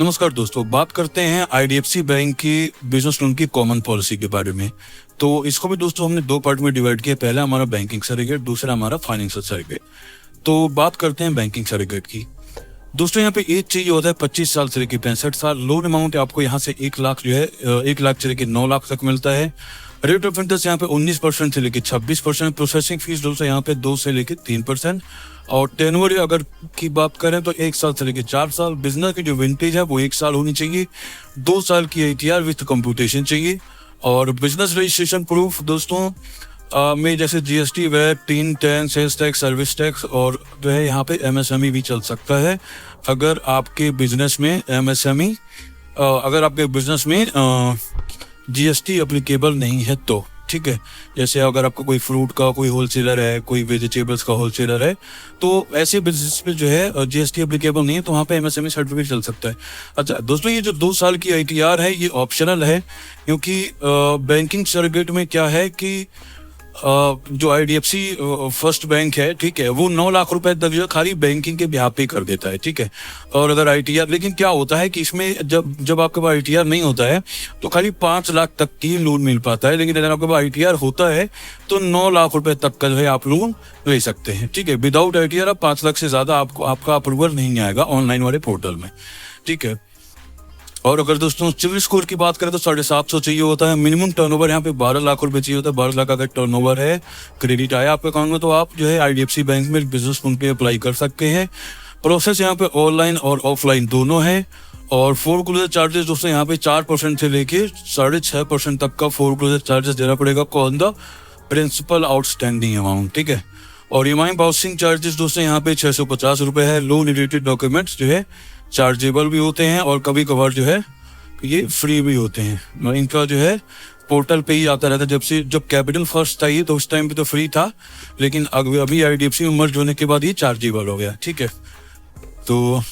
नमस्कार दोस्तों, बात करते हैं आईडीएफसी बैंक की बिजनेस लोन की कॉमन पॉलिसी के बारे में। तो इसको भी दोस्तों हमने दो पार्ट में डिवाइड किया। पहला हमारा बैंकिंग सरेगेट, दूसरा हमारा फाइनेंशियल सरेगेट। तो बात करते हैं बैंकिंग सरेगेट की। दोस्तों यहाँ पे एज चाहिए होता है 25 साल से लेकर 65 साल। लोन अमाउंट आपको यहाँ से 1 लाख जो है 1 लाख से लेकर 9 लाख तक मिलता है। रेट ऑफ इंटरेस्ट यहाँ पे 19% से लेकर 26%। प्रोसेसिंग फीस दोस्तों यहाँ पे 2 से लेकर 3%। और टेनवर अगर की बात करें तो 1 साल से लेकर 4 साल। बिजनेस की जो विंटेज है वो 1 साल होनी चाहिए। 2 साल की आईटीआर विथ कंप्यूटेशन चाहिए। और बिजनेस रजिस्ट्रेशन प्रूफ दोस्तों में जैसे GST, VAT, TIN, TAN, sales tax, service tax और जो है यहाँ पे एमएसएमई भी चल सकता है। अगर आपके बिजनेस में एमएसएमई अगर आपके बिजनेस में जीएसटी एप्लीकेबल नहीं है तो ठीक है। जैसे अगर आपका कोई फ्रूट का कोई होलसेलर है, कोई वेजिटेबल्स का होलसेलर है, तो ऐसे बिजनेस पे जो है जीएसटी एप्लीकेबल नहीं है तो वहाँ पे एमएसएमई सर्टिफिकेट चल सकता है। अच्छा दोस्तों, ये जो 2 साल की आईटीआर है ये ऑप्शनल है, क्योंकि बैंकिंग सरेगेट में क्या है कि जो आईडीएफसी फर्स्ट बैंक है, ठीक है, वो 9 लाख रुपए तक जो खाली बैंकिंग के ब्याह पे कर देता है, ठीक है। और अगर आईटीआर, लेकिन क्या होता है कि इसमें जब आपके पास आईटीआर नहीं होता है तो खाली 5 लाख तक की लोन मिल पाता है। लेकिन अगर आपके पास आईटीआर होता है तो 9 लाख रुपए तक का जो है आप लोन ले सकते हैं, ठीक है। विदाउट आईटीआर आप 5 लाख से ज्यादा आपका अप्रूवल नहीं आएगा ऑनलाइन वाले पोर्टल में, ठीक है। और अगर दोस्तों सिविल स्कोर की बात करें तो 750 चाहिए होता है। मिनिमम टर्नओवर यहाँ पे 12 लाख रुपए चाहिए होता है। 12 लाख अगर टर्नओवर है, क्रेडिट आया आपके अकाउंट में, तो आप जो है आईडीएफसी बैंक में बिजनेस लोन पे अप्लाई कर सकते हैं। प्रोसेस यहाँ पे ऑनलाइन और ऑफलाइन दोनों है। और फोरक्लोजर चार्जेस दोस्तों यहाँ पे 4% से लेके 6.5% तक का फोरक्लोजर चार्जेस देना पड़ेगा on the principal outstanding amount, ठीक है। और ईएमआई बाउंसिंग चार्जेस दोस्तों यहाँ पे 650 रुपए है। लोन रिलेटेड डॉक्यूमेंट्स जो है चार्जेबल भी होते हैं और कभी कभार जो है ये फ्री भी होते हैं। इनका जो है पोर्टल पे ही आता रहता है। जब कैपिटल फर्स्ट था ये, तो उस टाइम पे तो फ्री था, लेकिन अभी आईडीएफसी में मर्ज होने के बाद ये चार्जेबल हो गया, ठीक है। तो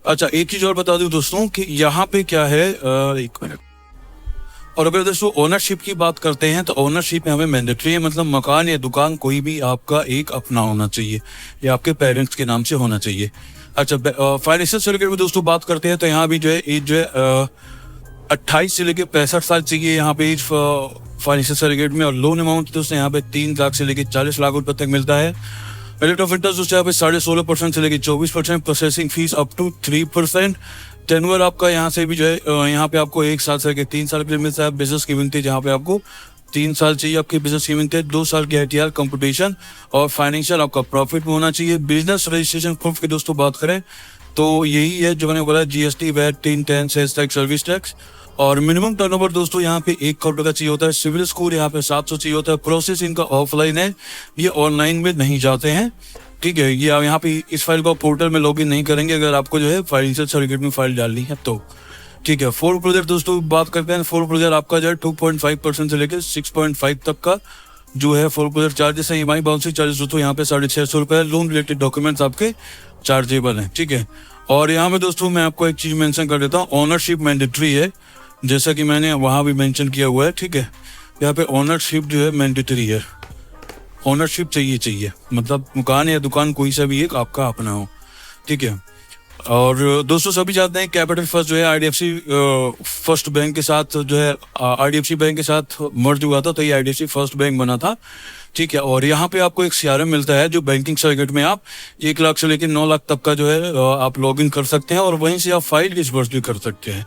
अच्छा, एक चीज और बता दूं दोस्तों कि यहाँ पे क्या है, एक मिनट। और अगर दोस्तों ओनरशिप की बात करते हैं तो ओनरशिप यहाँ पे मैंडेटरी है, मतलब मकान या दुकान कोई भी आपका एक अपना होना चाहिए या आपके पेरेंट्स के नाम से होना चाहिए। अच्छा, फाइनेंशियल सरेगेट में दोस्तों बात करते हैं तो यहाँ भी जो है एज जो है 28 से लेकर 65 साल चाहिए यहाँ पे एज फाइनेंशियल सरेगेट में। और लोन अमाउंट दोस्तों यहाँ पे 3 लाख से लेकर 40 लाख रुपए तक मिलता है। रेट ऑफ इंटरेस्ट दोस्तों यहाँ पे 16.5% से लेकर 24%। Processing fees up to 3%। Tenure आपका यहाँ से भी जो है यहाँ पे आपको 1 साल से लेकर 3 साल के लिए मिलता है। बिजनेस की विंटेज यहाँ पे आपको 3 साल चाहिए आपकी बिजनेस की विंटेज। 2 साल की आईटीआर कंपटीशन और फाइनेंशियल आपका प्रॉफिट में होना चाहिए। बिजनेस रजिस्ट्रेशन प्रूफ की दोस्तों बात करें तो यही है जो मैंने बोला, GST, VAT, TIN, TAN, sales tax, service tax. और मिनिमम टर्नओवर दोस्तों यहाँ पे 1 करोड़ का चाहिए होता है। सिविल स्कोर यहाँ पे 700 चाहिए होता है। प्रोसेस इनका ऑफलाइन है, ये ऑनलाइन में नहीं जाते हैं, ठीक है। ये यहाँ पे इस फाइल को पोर्टल में लॉगिन नहीं करेंगे अगर आपको जो है फाइनेंशियल सरेगेट में फाइल डालनी है तो, ठीक है। फोरक्लोजर दोस्तों बात करते हैं। फोरक्लोजर आपका जो है 2.5% से लेकर 6.5 तक का जो है फोरक्लोजर चार्जेस है। ईएमआई बाउंसिंग चार्जेस दोस्तों यहाँ पे 650 रुपए है। लोन रिलेटेड डॉक्यूमेंट्स आपके चार्जेबल हैं, ठीक है। और यहाँ पे दोस्तों मैं आपको एक चीज मेंशन कर देता हूँ, ओनरशिप मैंडेटरी है, जैसा कि मैंने वहां भी मेंशन किया हुआ है, ठीक है। यहाँ पे ओनरशिप जो है मैंडेटरी है। ओनरशिप चाहिए, मतलब मकान या दुकान कोई सा भी एक आपका अपना हो, ठीक है। और दोस्तों सभी जानते हैं कैपिटल फर्स्ट जो है आईडीएफसी फर्स्ट बैंक के साथ जो है आईडीएफसी बैंक के साथ मर्ज हुआ था, तो ये आईडीएफसी फर्स्ट बैंक बना था, ठीक है। और यहाँ पे आपको एक सीआरएम मिलता है जो बैंकिंग सरेगेट में आप 1 लाख से लेकर 9 लाख तक का जो है आप लॉगिन कर सकते हैं और वहीं से आप फाइल डिसबर्स भी कर सकते हैं,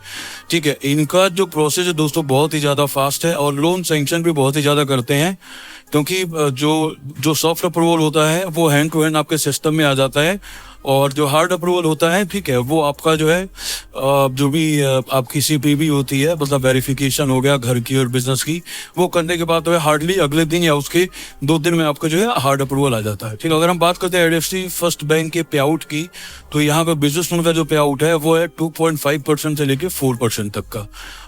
ठीक है। इनका जो प्रोसेस है दोस्तों बहुत ही ज़्यादा फास्ट है और लोन सैंक्शन भी बहुत ही ज़्यादा करते हैं, क्योंकि जो सॉफ्ट अप्रूवल होता है वो हैंड टू हैंड आपके सिस्टम में आ जाता है। और जो हार्ड अप्रूवल होता है, ठीक है, वो आपका जो है जो भी आपकी सीपीबी होती है, मतलब वेरिफिकेशन हो गया घर की और बिजनेस की, वो करने के बाद जो है हार्डली अगले दिन या उसके 2 दिन में आपका जो है हार्ड अप्रूवल आ जाता है, ठीक है। अगर हम बात करते हैं आईडीएफसी फर्स्ट बैंक के पे आउट की, तो यहाँ पे बिजनेस लोन का जो पे आउट है वो है 2.5% से लेके 4% तक का।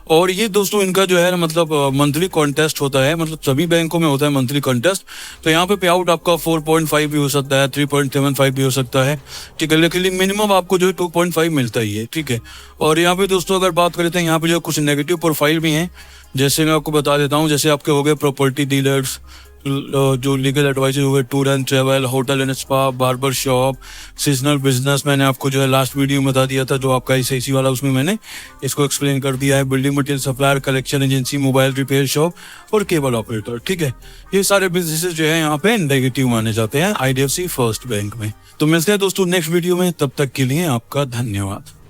और ये दोस्तों इनका जो है मतलब मंथली कॉन्टेस्ट होता है, मतलब सभी बैंकों में होता है मंथली कॉन्टेस्ट। तो यहाँ पे आउट आपका 4.5 भी हो सकता है, 3.75 भी हो सकता है, ठीक है। लेकिन मिनिमम आपको जो है 2.5 मिलता ही है, ठीक है। और यहाँ पे दोस्तों अगर बात करते हैं यहाँ पे जो कुछ नेगेटिव प्रोफाइल भी हैं, जैसे मैं आपको बता देता हूँ, जैसे आपके हो गए प्रॉपर्टी डीलर्स, जो लीगल एडवाइजर हुए, tour and travel, hotel and spa, barber shop, seasonal business, मैंने आपको जो है लास्ट वीडियो में बता दिया था, जो आपका ICICI वाला, उसमें मैंने इसको एक्सप्लेन कर दिया है। Building material supplier, collection agency, mobile repair shop और केबल ऑपरेटर, ठीक है। ये सारे बिजनेसेस जो है यहाँ पे नेगेटिव माने जाते हैं IDFC फर्स्ट बैंक में। तो मिलते हैं दोस्तों नेक्स्ट वीडियो में, तब तक के लिए आपका धन्यवाद।